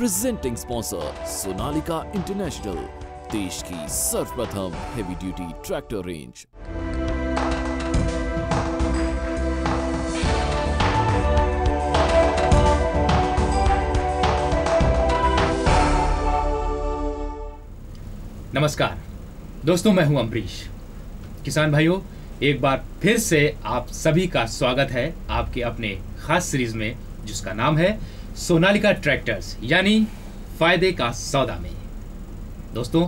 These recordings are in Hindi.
प्रेजेंटिंग स्पॉन्सर सोनालिका इंटरनेशनल, देश की सर्वप्रथम हेवी ड्यूटी ट्रैक्टर रेंज। नमस्कार दोस्तों, मैं हूं अम्बरीश। किसान भाइयों, एक बार फिर से आप सभी का स्वागत है आपके अपने खास सीरीज में, जिसका नाम है सोनालिका ट्रैक्टर्स यानी फायदे का सौदा में। दोस्तों,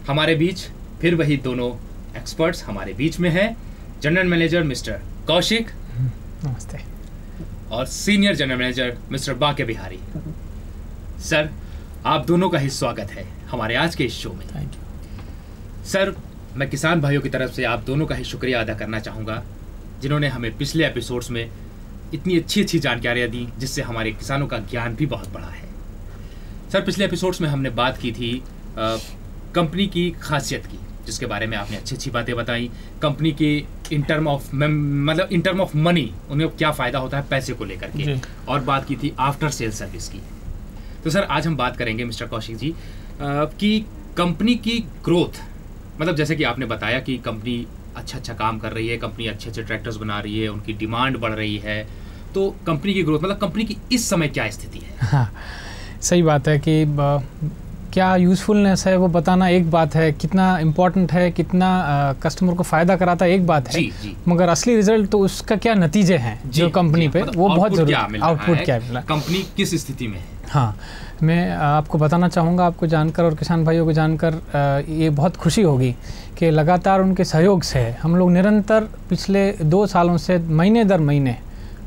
हमारे बीच फिर वही दोनों एक्सपर्ट्स हमारे बीच में हैं, जनरल मैनेजर मिस्टर कौशिक, नमस्ते, और senior general manager mister Banke Bihari. Sir, आप दोनों का ही स्वागत है हमारे आज के इस शो में। थैंक यू सर, मैं किसान भाइयों की तरफ से आप दोनों का ही शुक्रिया अदा करना चाहूँगा, जिन्होंने हमें पिछले एपिसोड्स में इतनी अच्छी अच्छी जानकारियाँ दी, जिससे हमारे किसानों का ज्ञान भी बहुत बढ़ा है। सर, पिछले एपिसोड्स में हमने बात की थी कंपनी की खासियत की, जिसके बारे में आपने अच्छी अच्छी बातें बताई। कंपनी की इन टर्म ऑफ मनी, उन्हें क्या फ़ायदा होता है पैसे को लेकर के, और बात की थी आफ्टर सेल सर्विस की। तो सर, आज हम बात करेंगे मिस्टर कौशिक जी कि कंपनी की ग्रोथ, मतलब जैसे कि आपने बताया कि कंपनी अच्छा काम कर रही है, कंपनी अच्छे ट्रैक्टर्स बना रही है, उनकी डिमांड बढ़ रही है, तो कंपनी की ग्रोथ, मतलब कंपनी की इस समय क्या स्थिति है? हाँ, सही बात है कि क्या यूज़फुलनेस है वो बताना एक बात है, कितना इम्पोर्टेंट है, कितना कस्टमर को फ़ायदा कराता है एक बात है, जी। मगर असली रिजल्ट तो उसका क्या नतीजे हैं जो कंपनी पे, वो बहुत ज़रूरी है। आउटपुट क्या मिला, कंपनी किस स्थिति में है। हाँ, मैं आपको बताना चाहूँगा, आपको जानकर और किसान भाइयों को जानकर ये बहुत खुशी होगी कि लगातार उनके सहयोग से हम लोग निरंतर पिछले 2 सालों से महीने दर महीने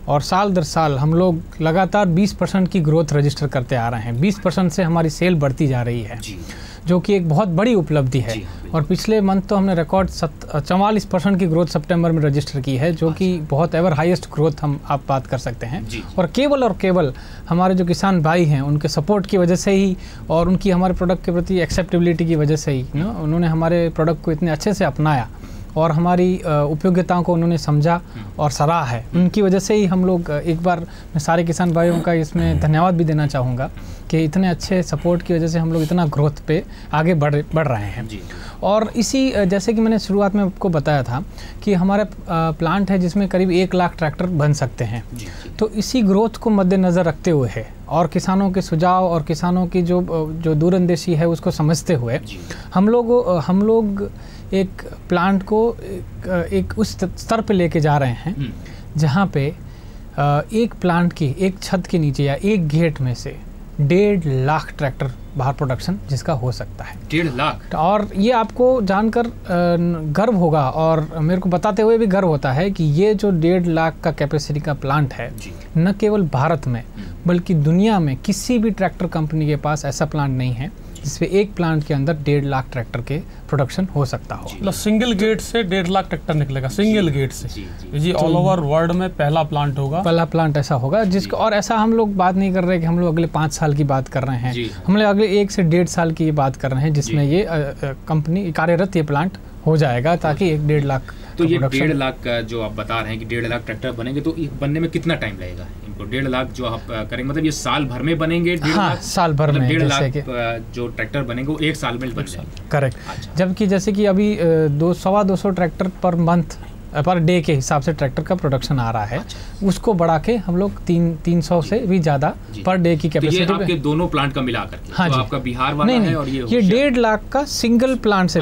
और साल दर साल हम लोग लगातार 20% की ग्रोथ रजिस्टर करते आ रहे हैं। 20% से हमारी सेल बढ़ती जा रही है, जो कि एक बहुत बड़ी उपलब्धि है। और पिछले मंथ तो हमने रिकॉर्ड 44% की ग्रोथ सितंबर में रजिस्टर की है, जो कि बहुत एवर हाईएस्ट ग्रोथ आप बात कर सकते हैं। और केवल हमारे जो किसान भाई हैं उनके सपोर्ट की वजह से ही, और उनकी हमारे प्रोडक्ट के प्रति एक्सेप्टेबिलिटी की वजह से ही उन्होंने हमारे प्रोडक्ट को इतने अच्छे से अपनाया और हमारी उपयोगिताओं को उन्होंने समझा और सराहा है। उनकी वजह से ही हम लोग, एक बार मैं सारे किसान भाइयों का इसमें धन्यवाद भी देना चाहूँगा कि इतने अच्छे सपोर्ट की वजह से हम लोग इतना ग्रोथ पे आगे बढ़ रहे हैं। और इसी, जैसे कि मैंने शुरुआत में आपको बताया था कि हमारा प्लांट है जिसमें करीब 1 लाख ट्रैक्टर बन सकते हैं। तो इसी ग्रोथ को मद्देनज़र रखते हुए है और किसानों के सुझाव और किसानों की जो दूरंदेशी है उसको समझते हुए हम लोग एक प्लांट को एक उस स्तर पे लेके जा रहे हैं जहाँ पे एक प्लांट की एक छत के नीचे या एक गेट में से 1.5 लाख ट्रैक्टर बाहर प्रोडक्शन जिसका हो सकता है। 1.5 लाख, और ये आपको जानकर गर्व होगा और मेरे को बताते हुए भी गर्व होता है कि ये जो 1.5 लाख का कैपेसिटी का प्लांट है, न केवल भारत में बल्कि दुनिया में किसी भी ट्रैक्टर कंपनी के पास ऐसा प्लांट नहीं है जिसपे एक प्लांट के अंदर 1.5 लाख ट्रैक्टर के प्रोडक्शन हो सकता हो। मतलब सिंगल गेट से 1.5 लाख ट्रैक्टर निकलेगा, सिंगल गेट से। जी, ऑल ओवर वर्ल्ड में पहला प्लांट होगा, पहला प्लांट ऐसा होगा जिसको, और ऐसा हम लोग बात नहीं कर रहे कि हम लोग अगले 5 साल की बात कर रहे हैं, हम लोग अगले 1 से 1.5 साल की बात कर रहे हैं जिसमें ये कंपनी कार्यरत ये प्लांट हो जाएगा, ताकि 1.5 लाख। तो ये 1.5 लाख का जो आप बता रहे हैं कि 1.5 लाख ट्रैक्टर बनेंगे, तो बनने में कितना टाइम लगेगा इनको? 1.5 लाख जो आप करेंगे, मतलब ये साल भर में बनेंगे? हाँ, साल भर में 1.5 लाख जो ट्रैक्टर बनेंगे वो 1 साल में बन जाएंगे। करेक्ट। जबकि जैसे कि अभी 200 tractor per month per day के हिसाब से ट्रैक्टर का प्रोडक्शन आ रहा है, उसको बढ़ा के हम लोग 300 से भी ज़्यादा पर डे की कैपेसिटी। तो ये आपके दोनों प्लांट का मिला करके? हाँ तो जी, आपका बिहार वाला है, और ये 1.5 लाख का सिंगल प्लांट से,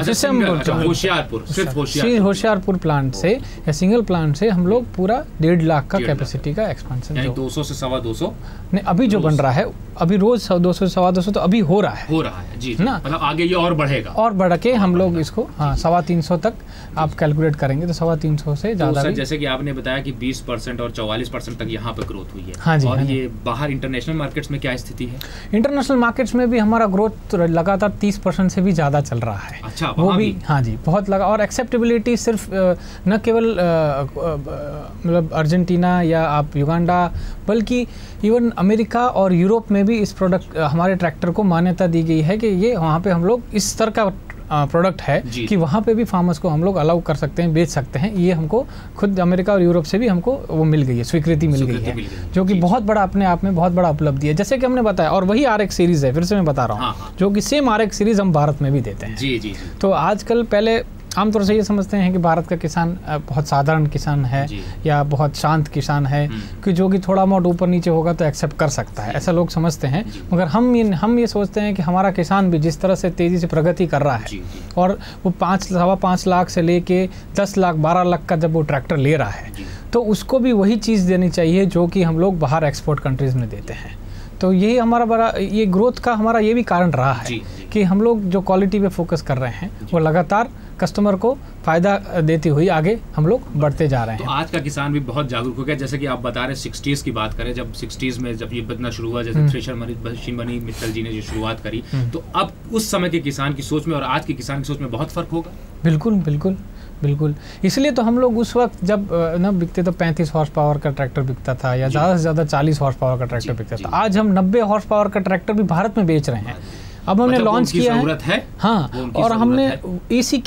होशियारपुर प्लांट से या सिंगल प्लांट से हम लोग पूरा 1.5 लाख का कैपेसिटी का एक्सपेंशन, 200 से 225 नहीं अभी जो बन रहा है, अभी रोज 200 से 225 तो अभी हो रहा है जी ना, मतलब आगे ये और बढ़ेगा, और बढ़ के हम लोग इसको 350 तक आप कैलकुलेट करेंगे तो 350 से ज़्यादा। तो जैसे कि आपने बताया कि 20% और 44% तक यहाँ पे ग्रोथ हुई है। हाँ जी, और हाँ ये बाहर इंटरनेशनल मार्केट्स में क्या स्थिति है? इंटरनेशनल मार्केट्स में भी हमारा ग्रोथ लगातार 30% से भी ज़्यादा चल रहा है। अच्छा, वो भी हाँ जी, बहुत लगा। और एक्सेप्टेबिलिटी सिर्फ न केवल मतलब अर्जेंटीना या आप युगांडा, बल्कि इवन अमेरिका और यूरोप में भी इस प्रोडक्ट हमारे ट्रैक्टर को मान्यता दी गई है कि ये वहाँ पे हम लोग इस स्तर का प्रोडक्ट है कि वहाँ पे भी फार्मर्स को हम लोग अलाउ कर सकते हैं, बेच सकते हैं। ये हमको खुद अमेरिका और यूरोप से भी हमको वो मिल गई है, स्वीकृति मिल गई है, जो कि बहुत बड़ा अपने आप में बहुत बड़ा उपलब्धि है। जैसे कि हमने बताया, और वही RX सीरीज़ है, फिर से मैं बता रहा हूँ, जो कि सेम RX सीरीज़ हम भारत में भी देते हैं। जी जी। तो आजकल पहले आमतौर से ये समझते हैं कि भारत का किसान बहुत साधारण किसान है या बहुत शांत किसान है, कि जो कि थोड़ा बहुत ऊपर नीचे होगा तो एक्सेप्ट कर सकता है, ऐसा लोग समझते हैं। मगर हम ये सोचते हैं कि हमारा किसान भी जिस तरह से तेज़ी से प्रगति कर रहा है और वो 5.5 लाख से लेके 10 लाख 12 लाख का जब वो ट्रैक्टर ले रहा है, तो उसको भी वही चीज़ देनी चाहिए जो कि हम लोग बाहर एक्सपोर्ट कंट्रीज़ में देते हैं। तो यही हमारा बड़ा, ये ग्रोथ का हमारा ये भी कारण रहा है कि हम लोग जो क्वालिटी पे फोकस कर रहे हैं वो लगातार कस्टमर को फ़ायदा देती हुई आगे हम लोग बढ़ते जा रहे हैं। तो आज का किसान भी बहुत जागरूक हो गया। जैसे कि आप बता रहे 60s की बात करें, जब 60s में जब ये बदना शुरू हुआ, जैसे थ्रेशर मशीन बनी, मित्तल जी ने जो शुरुआत करी, तो अब उस समय के किसान की सोच में और आज के किसान की सोच में बहुत फ़र्क होगा। बिल्कुल बिल्कुल बिल्कुल। इसलिए तो हम लोग उस वक्त जब न बिकते तो 35 हॉर्स पावर का ट्रैक्टर बिकता था या ज़्यादा से ज़्यादा 40 हॉर्स पावर का ट्रैक्टर बिकता था। आज हम 90 हॉर्स पावर का ट्रैक्टर भी भारत में बेच रहे हैं। अब हमने लॉन्च किया है, हाँ, और हमने एसी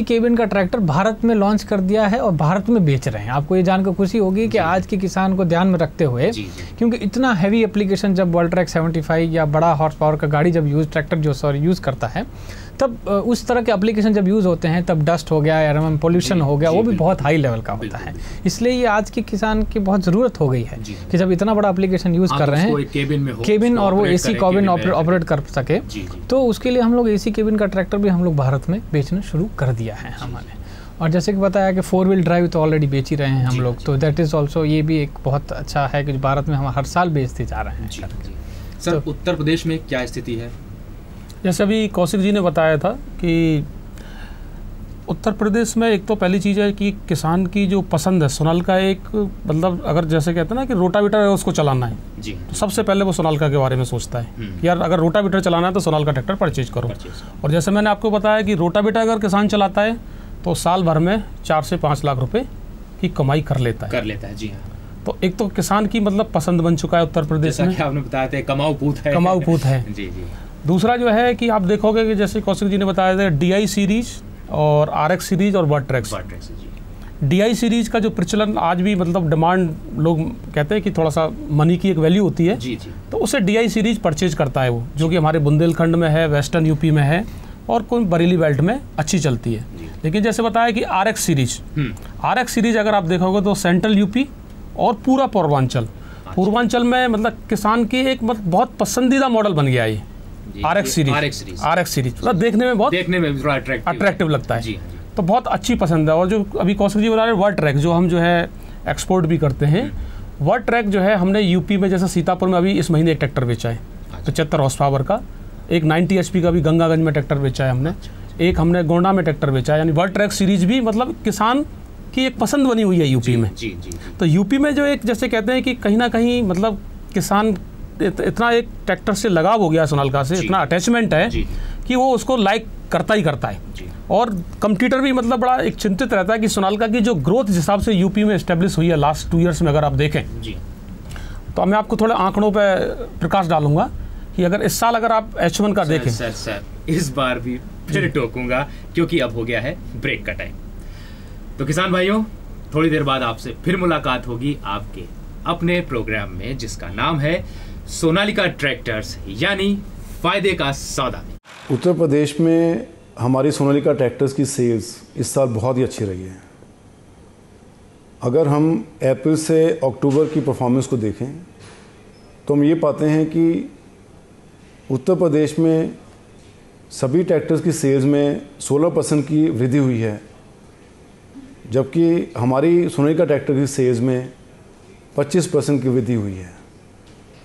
केबिन का ट्रैक्टर भारत में लॉन्च कर दिया है और भारत में बेच रहे हैं। आपको ये जानकर खुशी होगी कि आज के किसान को ध्यान में रखते हुए, क्योंकि इतना हैवी एप्लीकेशन जब वर्ल्ट्रैक 75 या बड़ा हॉर्स पावर का गाड़ी जब ट्रैक्टर यूज़ करता है, तब उस तरह के एप्लीकेशन जब यूज़ होते हैं, तब डस्ट हो गया या पोल्यूशन हो गया, वो भी बहुत हाई लेवल का होता है। इसलिए ये आज के किसान की बहुत ज़रूरत हो गई है कि जब इतना बड़ा एप्लीकेशन यूज़ कर रहे हैं, केबिन और वो एसी केबिन ऑपरेट कर सके, तो उसके लिए हम लोग एसी केबिन का ट्रैक्टर भी हम लोग भारत में बेचना शुरू कर दिया है हमने। और जैसे कि बताया कि 4 व्हील ड्राइव तो ऑलरेडी बेच ही रहे हैं हम लोग, तो दैट इज़ ऑल्सो, ये भी एक बहुत अच्छा है कि भारत में हम हर साल बेचते जा रहे हैं। सर, उत्तर प्रदेश में क्या स्थिति है? जैसे अभी कौशिक जी ने बताया था कि उत्तर प्रदेश में एक तो पहली चीज़ है कि किसान की जो पसंद है, सोनालिका एक, मतलब अगर जैसे कहते हैं ना कि रोटावेटर है उसको चलाना है जी, तो सबसे पहले वो सोनालिका के बारे में सोचता है कि यार अगर रोटावेटर चलाना है तो सोनालिका ट्रैक्टर परचेज करो। और जैसे मैंने आपको बताया कि रोटावेटर अगर किसान चलाता है तो साल भर में 4 से 5 लाख रुपए की कमाई कर लेता है जी हाँ। तो एक तो किसान की मतलब पसंद बन चुका है उत्तर प्रदेश में, आपने बताया था कमाऊ पूत है जी जी। दूसरा जो है कि आप देखोगे कि जैसे कौशिक जी ने बताया था DI सीरीज और RX सीरीज और वर्ट्रैक्स। DI सीरीज का जो प्रचलन आज भी मतलब डिमांड, लोग कहते हैं कि थोड़ा सा मनी की एक वैल्यू होती है जी। तो उसे DI सीरीज परचेज करता है वो, जो कि हमारे बुंदेलखंड में है, वेस्टर्न यूपी में है और कोई बरेली बेल्ट में अच्छी चलती है। लेकिन जैसे बताया कि RX सीरीज अगर आप देखोगे तो सेंट्रल यूपी और पूरा पूर्वांचल में मतलब किसान की एक मतलब बहुत पसंदीदा मॉडल बन गया है RX सीरीज। मतलब देखने में अट्रैक्टिव लगता है, तो बहुत अच्छी पसंद है। और जो अभी कौशिक जी बता रहे हैं वर्ट्रैक, जो हम जो है एक्सपोर्ट भी करते हैं, वर्ट्रैक जो है हमने यूपी में जैसे सीतापुर में अभी इस महीने एक ट्रैक्टर बेचा है 75 हॉर्स पावर का, एक 90 HP का भी गंगागंज में ट्रैक्टर बेचा है हमने, एक हमने गोंडा में ट्रैक्टर बेचा है। यानी वर्ट्रैक सीरीज भी मतलब किसान की एक पसंद बनी हुई है यूपी में। तो यूपी में जो एक जैसे कहते हैं कि कहीं ना कहीं मतलब किसान इतना एक ट्रैक्टर से लगाव हो गया, सोनालिका से इतना अटैचमेंट है कि वो उसको लाइक करता है। और कंपटीटर भी मतलब बड़ा एक चिंतित रहता है कि सोनालिका की जो ग्रोथ जिस हिसाब से यूपी में एस्टेब्लिश हुई है लास्ट 2 ईयर्स में, अगर आप देखें तो मैं आपको थोड़े आंकड़ों पे प्रकाश डालूंगा कि अगर इस साल अगर आप H1 का देखें। सर इस बार भी फिर टोकूंगा क्योंकि अब हो गया है ब्रेक का टाइम। तो किसान भाइयों, थोड़ी देर बाद आपसे फिर मुलाकात होगी आपके अपने प्रोग्राम में जिसका नाम है सोनालिका ट्रैक्टर्स, यानी फायदे का सौदा। उत्तर प्रदेश में हमारी सोनालिका ट्रैक्टर्स की सेल्स इस साल बहुत ही अच्छी रही है। अगर हम अप्रैल से अक्टूबर की परफॉर्मेंस को देखें तो हम ये पाते हैं कि उत्तर प्रदेश में सभी ट्रैक्टर्स की सेल्स में 16% की वृद्धि हुई है, जबकि हमारी सोनालिका ट्रैक्टर की सेल्स में 25% की वृद्धि हुई है,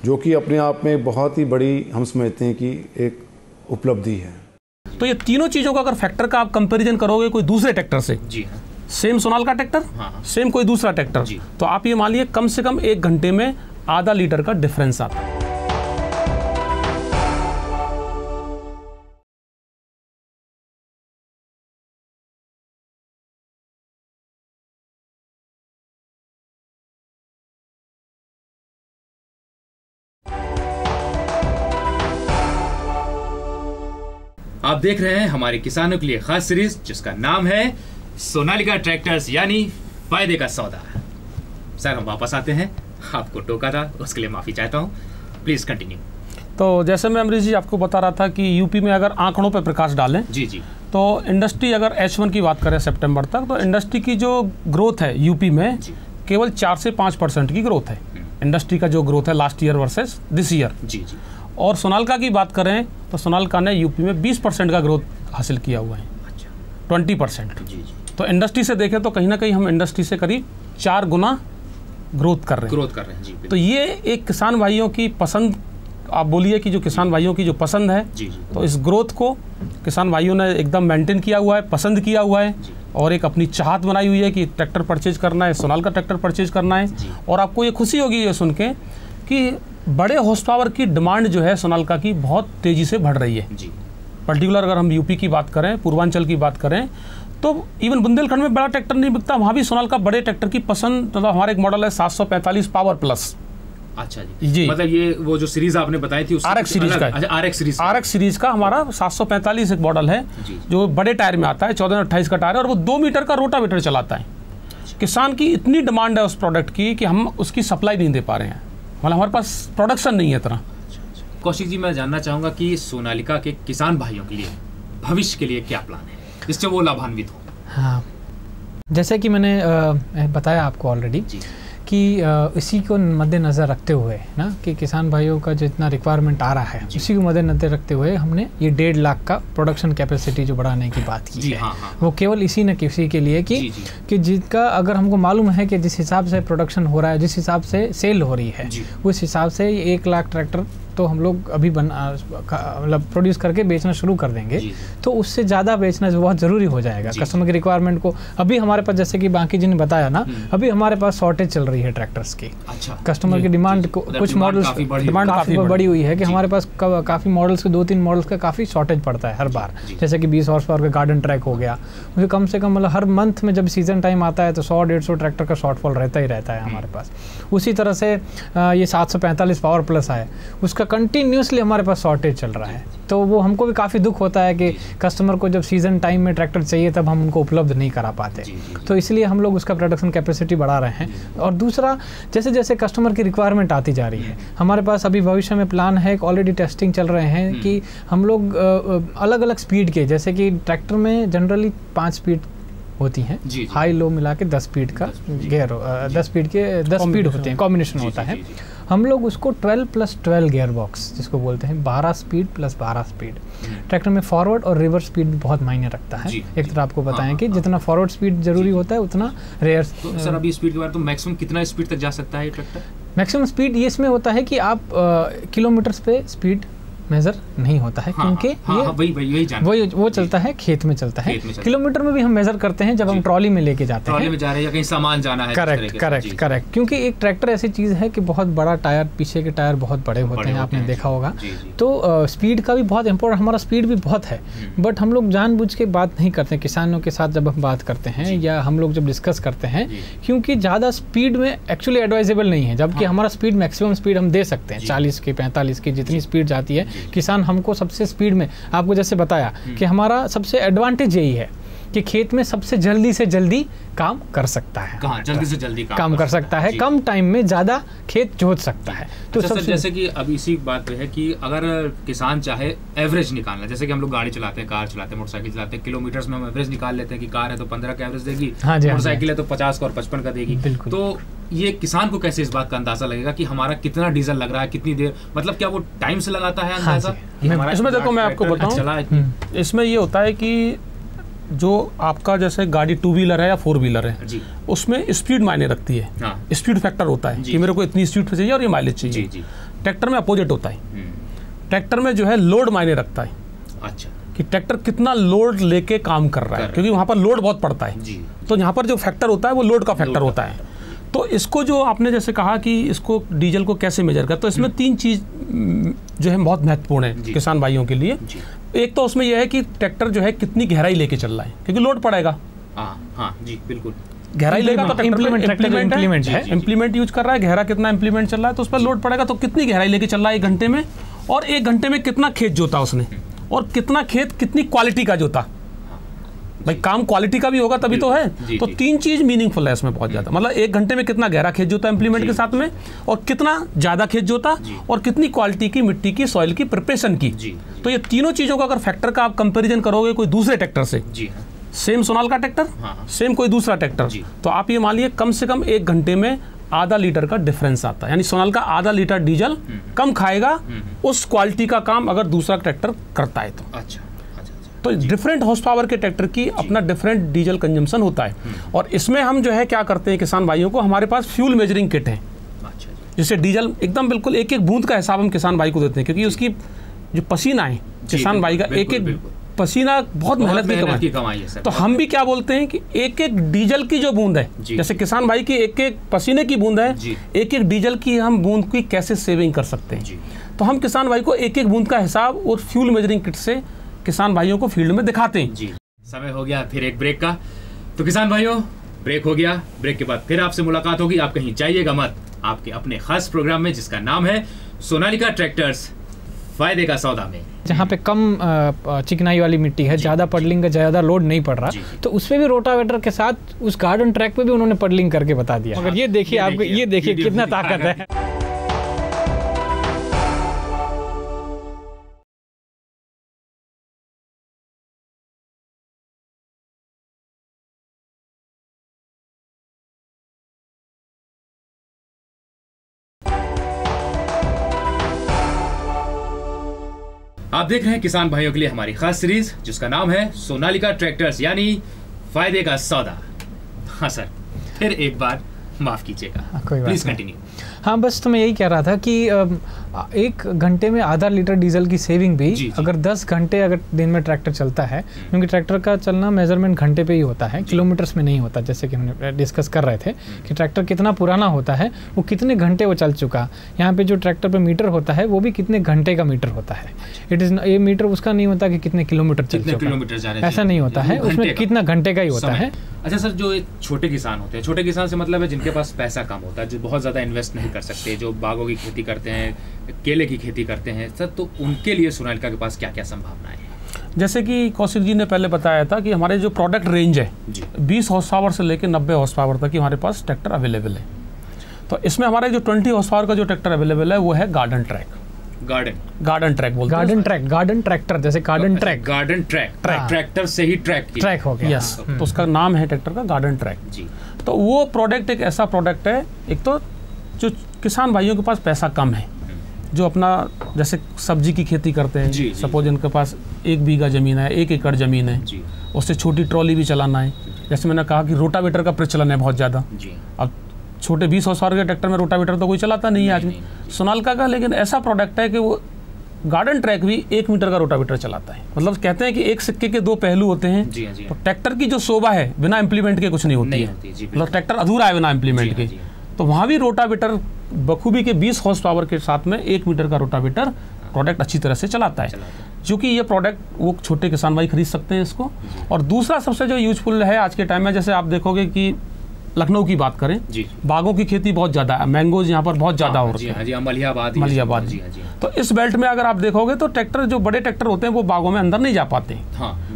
जो कि अपने आप में बहुत ही बड़ी हम समझते हैं कि एक उपलब्धि है। तो ये तीनों चीज़ों का अगर फैक्टर का आप कंपैरिजन करोगे कोई दूसरे ट्रैक्टर से, जी हाँ, सेम सोनालिका ट्रैक्टर, सेम कोई दूसरा ट्रैक्टर, तो आप ये मान लीजिए कम से कम 1 घंटे में आधा लीटर का डिफरेंस आता है। आप देख रहे हैं हमारे किसानों के लिए खास सीरीज जिसका नाम है सोनालिका ट्रैक्टर्स यानी फायदे का सौदा। सर हम वापस आते हैं, आपको टोका था उसके लिए माफ़ी चाहता हूँ, प्लीज़ कंटिन्यू। तो जैसे मैं अमरीश जी आपको बता रहा था कि यूपी में अगर आंकड़ों पर प्रकाश डालें जी जी, तो इंडस्ट्री अगर H1 की बात करें सितंबर तक, तो इंडस्ट्री की जो ग्रोथ है यूपी में केवल 4 से 5% की ग्रोथ है। इंडस्ट्री का जो ग्रोथ है last year versus this year. जी जी। और सोनालिका की बात करें तो सोनालिका ने यूपी में 20% का ग्रोथ हासिल किया हुआ है। अच्छा, 20%। जी जी, तो इंडस्ट्री से देखें तो कहीं ना कहीं हम इंडस्ट्री से करीब 4 गुना ग्रोथ कर रहे हैं। जी तो ये एक किसान भाइयों की पसंद, आप बोलिए कि जो किसान भाइयों की जो पसंद है, जी जी, तो इस ग्रोथ को किसान भाइयों ने एकदम मेंटेन किया हुआ है, पसंद किया हुआ है और एक अपनी चाहत बनाई हुई है कि ट्रैक्टर परचेज करना है, सोनालिका ट्रैक्टर परचेज करना है। और आपको ये खुशी होगी ये सुन के कि बड़े हॉर्स पावर की डिमांड जो है सोनालिका की बहुत तेज़ी से बढ़ रही है। जी। पर्टिकुलर अगर हम यूपी की बात करें, पूर्वांचल की बात करें, तो इवन बुंदेलखंड में बड़ा ट्रैक्टर नहीं बिकता, वहाँ भी सोनालिका बड़े ट्रैक्टर की पसंद, मतलब हमारा एक मॉडल है 745 पावर प्लस। अच्छा जी, मतलब ये वो जो सीरीज आपने बताई थी RX सीरीज का, RX सीरीज का हमारा 745 एक मॉडल है जो बड़े टायर में आता है, 14-28 का टायर है और वो 2 मीटर का रोटावेटर चलाता है। किसान की इतनी डिमांड है उस प्रोडक्ट की कि हम उसकी सप्लाई नहीं दे पा रहे हैं, मतलब हमारे पास प्रोडक्शन नहीं है इतना। कौशिक जी, मैं जानना चाहूँगा कि सोनालिका के किसान भाइयों के लिए भविष्य के लिए क्या प्लान है जिससे वो लाभान्वित हो? हाँ, जैसे कि मैंने बताया आपको ऑलरेडी कि इसी को मद्देनज़र रखते हुए ना कि किसान भाइयों का जितना रिक्वायरमेंट आ रहा है उसी को मद्देनज़र रखते हुए हमने ये 1.5 लाख का प्रोडक्शन कैपेसिटी जो बढ़ाने की बात की है। हाँ। वो केवल इसी न किसी के लिए कि जिसका अगर हमको मालूम है कि जिस हिसाब से प्रोडक्शन हो रहा है, जिस हिसाब से सेल हो रही है, उस हिसाब से 1 लाख ट्रैक्टर तो हम लोग अभी मतलब प्रोड्यूस करके बेचना शुरू कर देंगे। तो उससे ज़्यादा बेचना बहुत ज़रूरी हो जाएगा कस्टमर की रिक्वायरमेंट को। अभी हमारे पास, जैसे कि बाकी जी ने बताया ना, अभी हमारे पास शॉर्टेज चल रही है ट्रैक्टर्स की। अच्छा, कस्टमर की डिमांड को, कुछ मॉडल्स डिमांड काफ़ी बड़ी हुई है कि हमारे पास काफ़ी मॉडल्स के 2-3 मॉडल्स का काफ़ी शॉर्टेज पड़ता है हर बार। जैसे कि 20 हॉर्स पावर का गार्डन ट्रैक हो गया, मुझे कम से कम मतलब हर मंथ में जब सीजन टाइम आता है तो 100-150 ट्रैक्टर का शॉर्टफॉल रहता ही रहता है हमारे पास। उसी तरह से ये 745 पावर प्लस है, उसका कंटिन्यूसली हमारे पास शॉर्टेज चल रहा है। तो वो हमको भी काफ़ी दुख होता है कि कस्टमर को जब सीज़न टाइम में ट्रैक्टर चाहिए तब हम उनको उपलब्ध नहीं करा पाते। तो इसलिए हम लोग उसका प्रोडक्शन कैपेसिटी बढ़ा रहे हैं। और दूसरा, जैसे जैसे कस्टमर की रिक्वायरमेंट आती जा रही है, हमारे पास अभी भविष्य में प्लान है, ऑलरेडी टेस्टिंग चल रहे हैं कि हम लोग अलग अलग स्पीड के, जैसे कि ट्रैक्टर में जनरली 5 स्पीड होती हैं, हाई लो मिला के 10 स्पीड का गियर, 10 स्पीड के 10 स्पीड होते हैं, कॉम्बिनेशन होता है। हम लोग उसको 12+12 गियर बॉक्स जिसको बोलते हैं, 12 स्पीड प्लस 12 स्पीड। ट्रैक्टर में फॉरवर्ड और रिवर्स स्पीड भी बहुत मायने रखता है। एक तरह आपको बताएं कि जितना फॉरवर्ड स्पीड जरूरी होता है उतना रेयर। तो सर अभी स्पीड के बारे में, तो मैक्सिमम कितना स्पीड तक जा सकता है ये ट्रैक्टर? मैक्सिमम स्पीड ये इसमें होता है कि आप किलोमीटर्स पे स्पीड मेजर नहीं होता है, क्योंकि ये वो चलता है, खेत में चलता है। किलोमीटर में भी हम मेजर करते हैं जब हम ट्रॉली में लेके जाते हैं, ट्रॉली में जा रहे हैं या कहीं सामान जाना है। करेक्ट। क्योंकि एक ट्रैक्टर ऐसी चीज़ है कि बहुत बड़ा टायर, पीछे के टायर बहुत बड़े होते हैं, आपने देखा होगा। तो स्पीड का भी बहुत इंपॉर्टेंट, हमारा स्पीड भी बहुत है, बट हम लोग जानबूझ के बात नहीं करते किसानों के साथ जब हम बात करते हैं या हम लोग जब डिस्कस करते हैं, क्योंकि ज़्यादा स्पीड में एक्चुअली एडवाइजेबल नहीं है। जबकि हमारा स्पीड, मैक्सिमम स्पीड हम दे सकते हैं 40 की, 45 की, जितनी स्पीड जाती है। किसान हमको सबसे स्पीड में, आपको जैसे बताया कि हमारा सबसे एडवांटेज यही है कि खेत में सबसे जल्दी से जल्दी काम कर सकता है। कहाँ जल्दी से जल्दी काम कर सकता है, कम टाइम में ज़्यादा खेत जोत सकता है। तो अच्छा, जैसे कि अब इसी बात पे है कि अगर किसान चाहे एवरेज निकालना, जैसे कि हम लोग गाड़ी चलाते हैं, कार चलाते हैं, मोटरसाइकिल चलाते हैं, किलोमीटर्स में हम एवरेज निकाल लेते हैं कि कार है तो 15 का एवरेज देगी, मोटरसाइकिल है तो 50 का और 55 का देगी। तो ये किसान को कैसे इस बात का अंदाजा लगेगा कि हमारा कितना डीजल लग रहा है, कितनी देर, मतलब क्या वो टाइम से लगाता है अंदाजा? इसमें देखो मैं आपको बताऊं, इसमें ये होता है कि जो आपका जैसे गाड़ी 2 व्हीलर है या 4 व्हीलर है, उसमें स्पीड मायने रखती है। स्पीड फैक्टर होता है कि मेरे को इतनी स्पीड चाहिए और ये माइलेज चाहिए। ट्रैक्टर में अपोजिट होता है, ट्रैक्टर में जो है लोड मायने रखता है। अच्छा, कि ट्रैक्टर कितना लोड लेके काम कर रहा है, क्योंकि वहाँ पर लोड बहुत पड़ता है। तो यहाँ पर जो फैक्टर होता है वो लोड का फैक्टर होता है। तो इसको जो आपने जैसे कहा कि इसको डीजल को कैसे मेजर कर, तो इसमें 3 चीज़ जो है बहुत महत्वपूर्ण है किसान भाइयों के लिए। एक तो उसमें यह है कि ट्रैक्टर जो है कितनी गहराई लेके चल रहा है, क्योंकि लोड पड़ेगा। हाँ जी बिल्कुल, गहराई लेगा तो इम्प्लीमेंट यूज कर रहा है, गहरा कितना इम्प्लीमेंट चल रहा है तो उस पर लोड पड़ेगा। तो कितनी गहराई लेके चल रहा है 1 घंटे में, और 1 घंटे में कितना खेत जोता उसने, और कितना खेत कितनी क्वालिटी का जोता। भाई काम क्वालिटी का भी होगा तभी तो है। तो 3 चीज मीनिंगफुल है इसमें बहुत ज्यादा। मतलब 1 घंटे में कितना गहरा खेत जोता इम्प्लीमेंट के साथ में, और कितना ज्यादा खेत जोता, और कितनी क्वालिटी की मिट्टी की सॉइल की प्रिपरेशन की। तो ये तीनों चीजों का अगर फैक्टर का आप कंपेरिजन करोगे कोई दूसरे ट्रैक्टर से, सेम सोनालिका ट्रैक्टर, सेम कोई दूसरा ट्रैक्टर, तो आप ये मान लीजिए कम से कम 1 घंटे में आधा लीटर का डिफरेंस आता है। यानी सोनालिका आधा लीटर डीजल कम खाएगा उस क्वालिटी का काम अगर दूसरा ट्रैक्टर करता है तो। अच्छा। तो डिफरेंट हॉर्स पावर के ट्रैक्टर की अपना डिफरेंट डीजल कंजम्पशन होता है। और इसमें हम जो है क्या करते हैं किसान भाइयों को, हमारे पास फ्यूल मेजरिंग किट है, जिससे डीजल एकदम बिल्कुल एक एक बूंद का हिसाब हम किसान भाई को देते हैं, क्योंकि उसकी जो पसीना है किसान भाई का, एक एक पसीना बहुत मेहनत की कमाई है। तो हम भी क्या बोलते हैं कि एक एक डीजल की जो बूंद है, जैसे किसान भाई की एक एक पसीने की बूंद है, एक एक डीजल की हम बूंद की कैसे सेविंग कर सकते हैं। तो हम किसान भाई को एक एक बूंद का हिसाब और फ्यूल मेजरिंग किट से किसान भाइयों को फील्ड में दिखाते हैं। जी, समय हो गया फिर एक ब्रेक का। तो किसान भाइयों, ब्रेक हो गया, ब्रेक के बाद फिर आपसे मुलाकात होगी। आप कहीं जाइएगा मत, आपके अपने खास प्रोग्राम में जिसका नाम है सोनालिका ट्रैक्टर्स फायदे का सौदा में, जहाँ पे कम चिकनाई वाली मिट्टी है, ज़्यादा पडलिंग का ज़्यादा लोड नहीं पड़ रहा, तो उस पर भी रोटावेटर के साथ उस गार्डन ट्रैक पे भी उन्होंने पडलिंग करके बता दिया। मगर ये देखिए, आपको ये देखिए कितना ताकत है। आप देख रहे हैं किसान भाइयों के लिए हमारी खास सीरीज जिसका नाम है सोनालिका ट्रैक्टर्स यानी फायदे का सौदा। हाँ सर, फिर एक बार माफ कीजिएगा, प्लीज कंटिन्यू। हाँ, बस तो मैं यही कह रहा था कि 1 घंटे में आधा लीटर डीजल की सेविंग भी अगर 10 घंटे अगर दिन में ट्रैक्टर चलता है, क्योंकि ट्रैक्टर का चलना मेजरमेंट घंटे पे ही होता है, किलोमीटर्स में नहीं होता। जैसे कि हमने डिस्कस कर रहे थे कि ट्रैक्टर कितना पुराना होता है, वो कितने घंटे वो चल चुका। यहाँ पे जो ट्रैक्टर पे मीटर होता है वो भी कितने घंटे का मीटर होता है। ये मीटर उसका नहीं होता कि कितने किलोमीटर चल चुका, ऐसा नहीं होता है, उसमें कितना घंटे का ही होता है। अच्छा सर, जो छोटे किसान होते हैं, छोटे किसान से मतलब है जिनके पास पैसा कम होता है, जो बहुत ज़्यादा इन्वेस्ट नहीं कर सकते, जो बागों की खेती करते हैं, केले की खेती करते हैं सर, तो उनके लिए सोनालिका के पास क्या क्या संभावनाएं हैं? जैसे कि कौशिक जी ने पहले बताया था कि हमारे जो प्रोडक्ट रेंज है 20 हॉर्स पावर से लेकर 90 हॉर्स पावर तक की हमारे पास ट्रैक्टर अवेलेबल है। तो इसमें हमारे जो 20 हॉर्स पावर का जो ट्रैक्टर अवेलेबल है वो है गार्डन ट्रैक। गार्डन ट्रैक बोलते हैं। गार्डन ट्रैक्टर, जैसे गार्डन ट्रैक, ट्रैक्टर से ही ट्रैक हो गया। यस, तो उसका नाम है ट्रैक्टर का गार्डन ट्रैक जी। तो वो प्रोडक्ट एक ऐसा प्रोडक्ट है, एक तो जो किसान भाइयों के पास पैसा कम है, जो अपना जैसे सब्जी की खेती करते हैं, सपोज इनके पास 1 बीघा ज़मीन है, 1 एकड़ ज़मीन है, उससे छोटी ट्रॉली भी चलाना है। जैसे मैंने कहा कि रोटावेटर का प्रचलन है बहुत ज़्यादा। अब छोटे 20 हॉर्स पावर के ट्रैक्टर में रोटावेटर तो कोई चलाता नहीं है आज में सोनालिका का, लेकिन ऐसा प्रोडक्ट है कि वो गार्डन ट्रैक भी 1 मीटर का रोटावेटर चलाता है। मतलब कहते हैं कि एक सिक्के के 2 पहलू होते हैं। तो ट्रैक्टर की जो शोभा है बिना इम्प्लीमेंट के कुछ नहीं होती है, मतलब ट्रैक्टर अधूरा है बिना इम्प्लीमेंट के। तो वहाँ भी रोटावेटर बखूबी के 20 हॉर्स पावर के साथ में 1 मीटर का रोटावेटर प्रोडक्ट अच्छी तरह से चलाता है, क्योंकि ये प्रोडक्ट वो छोटे किसान भाई खरीद सकते हैं इसको। और दूसरा सबसे जो यूजफुल है आज के टाइम में, जैसे आप देखोगे कि लखनऊ की बात करें, बागों की खेती बहुत ज़्यादा है, मैंगोज यहाँ पर बहुत ज़्यादा हो रही है, मलियाबाद। तो इस बेल्ट में अगर आप देखोगे तो ट्रैक्टर, जो बड़े ट्रैक्टर होते हैं वो बागों में अंदर नहीं जा पाते।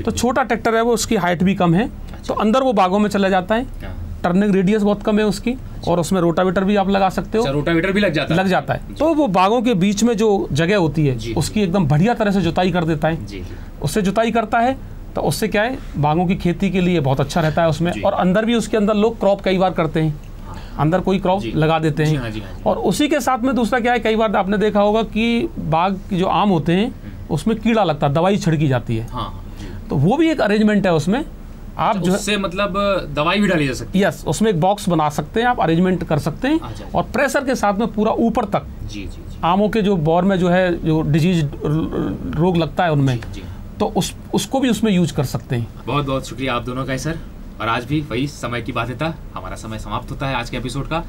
तो छोटा ट्रैक्टर है वो, उसकी हाइट भी कम है, तो अंदर वो बागों में चला जाता है। टर्निंग रेडियस बहुत कम है उसकी, और उसमें रोटावेटर भी आप लगा सकते हो। रोटावेटर भी लग जाता है। तो वो बागों के बीच में जो जगह होती है उसकी एकदम बढ़िया तरह से जुताई कर देता है। उससे जुताई करता है तो उससे क्या है, बागों की खेती के लिए बहुत अच्छा रहता है उसमें। और अंदर भी उसके अंदर लोग क्रॉप कई बार करते हैं, अंदर कोई क्रॉप लगा देते हैं। और उसी के साथ में दूसरा क्या है, कई बार आपने देखा होगा कि बाग के जो आम होते हैं उसमें कीड़ा लगता है, दवाई छिड़की जाती है। तो वो भी एक अरेंजमेंट है उसमें। आप जो उससे मतलब दवाई भी डाली जा सकती है। यस, उसमें एक बॉक्स बना सकते हैं, आप अरेंजमेंट कर सकते हैं। और प्रेशर के साथ में पूरा ऊपर तक आमों के जो बौर में जो है जो डिजीज रोग लगता है उनमें, तो उसको भी उसमें यूज कर सकते हैं। बहुत बहुत शुक्रिया आप दोनों का सर। और आज भी वही समय की बात था, हमारा समय समाप्त होता है आज के एपिसोड का।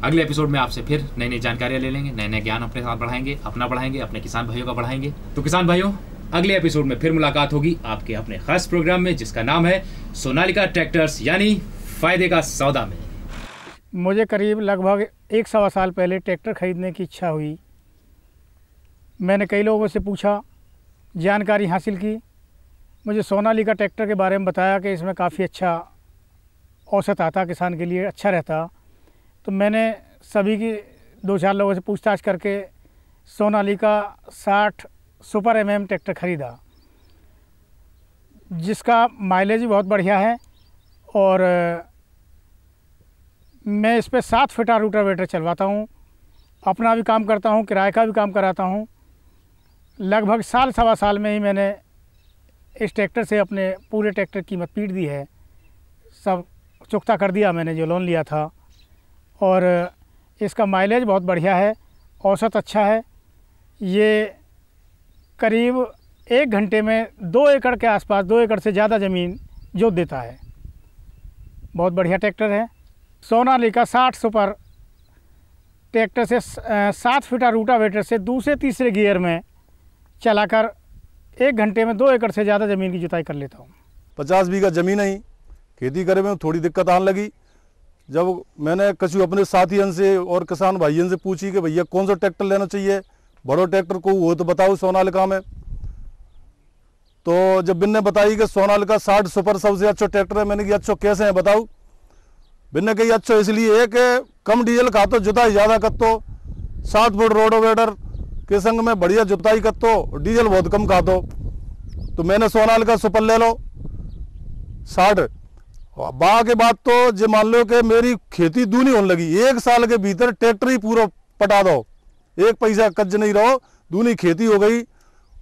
अगले एपिसोड में आपसे फिर नई नई जानकारियाँ ले लेंगे, नए नए ज्ञान अपने साथ बढ़ाएंगे, अपना बढ़ाएंगे, अपने किसान भाइयों का बढ़ाएंगे। तो किसान भाइयों, अगले एपिसोड में फिर मुलाकात होगी आपके अपने खास प्रोग्राम में जिसका नाम है सोनालिका ट्रैक्टर्स यानी फायदे का सौदा में। मुझे करीब लगभग 1-1.25 साल पहले ट्रैक्टर खरीदने की इच्छा हुई। मैंने कई लोगों से पूछा, जानकारी हासिल की। मुझे सोनालिका ट्रैक्टर के बारे में बताया कि इसमें काफ़ी अच्छा औसत आता किसान के लिए, अच्छा रहता। तो मैंने सभी की 2-4 लोगों से पूछताछ करके सोनालिका 60 सुपर MM ट्रैक्टर ख़रीदा, जिसका माइलेज भी बहुत बढ़िया है। और मैं इस पे 7 फीटा रोटावेटर चलवाता हूँ, अपना भी काम करता हूँ, किराए का भी काम कराता हूँ। लगभग साल सवा साल में ही मैंने इस ट्रैक्टर से अपने पूरे ट्रैक्टर की कीमत पीट दी है, सब चुकता कर दिया मैंने जो लोन लिया था। और इसका माइलेज बहुत बढ़िया है, औसत अच्छा है। ये करीब 1 घंटे में 2 एकड़ के आसपास, 2 एकड़ से ज़्यादा ज़मीन जोत देता है। बहुत बढ़िया ट्रैक्टर है। सोनालिका 60 सुपर ट्रैक्टर से 7 फीटा रोटावेटर से दूसरे तीसरे गियर में चलाकर 1 घंटे में 2 एकड़ से ज़्यादा ज़मीन की जुताई कर लेता हूँ। 50 बीघा ज़मीन है, खेती करे में थोड़ी दिक्कत आने लगी। जब मैंने कछु अपने साथियों से और किसान भाइयों से पूछी कि भैया कौन सा ट्रैक्टर लेना चाहिए, बड़ो ट्रैक्टर को वो तो बताओ सोनालिका में। तो जब बिन्ने बताई कि सोनालिका 60 सुपर सबसे अच्छा ट्रैक्टर है, मैंने कहा अच्छा कैसे है बताओ। बिन्ने कही अच्छा इसलिए है कि कम डीजल खातो, जुताई ज़्यादा करतो, 7 फुट रोटावेटर के संग में बढ़िया जुताई करतो, डीजल बहुत कम खातो। तो मैंने सोनालिका सुपर ले लो 60। बा के बाद तो जो मान लो कि मेरी खेती दूनी होने लगी, 1 साल के भीतर ट्रैक्टर ही पूरा पटा दो, 1 पैसा कज नहीं रहो, दूनी खेती हो गई।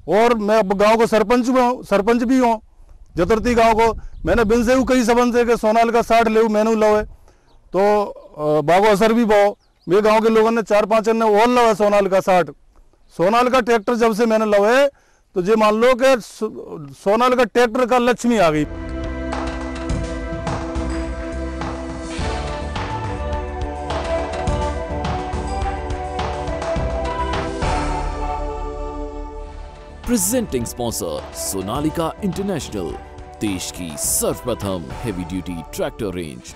और मैं अब गांव को सरपंच भी हूँ जतरती गांव को। मैंने बिन से कई सबन से कि सोनालिका 60 ले मैनू लो है, तो बागो असर भी बहु मेरे गांव के लोगों ने 4-5 ने और लो है सोनालिका 60। सोनालिका ट्रैक्टर जब से मैंने लो है तो ये मान लो कि सोनालिका ट्रैक्टर का लक्ष्मी आ गई। प्रेजेंटिंग स्पॉन्सर सोनालिका इंटरनेशनल, देश की सर्वप्रथम हेवी ड्यूटी ट्रैक्टर रेंज।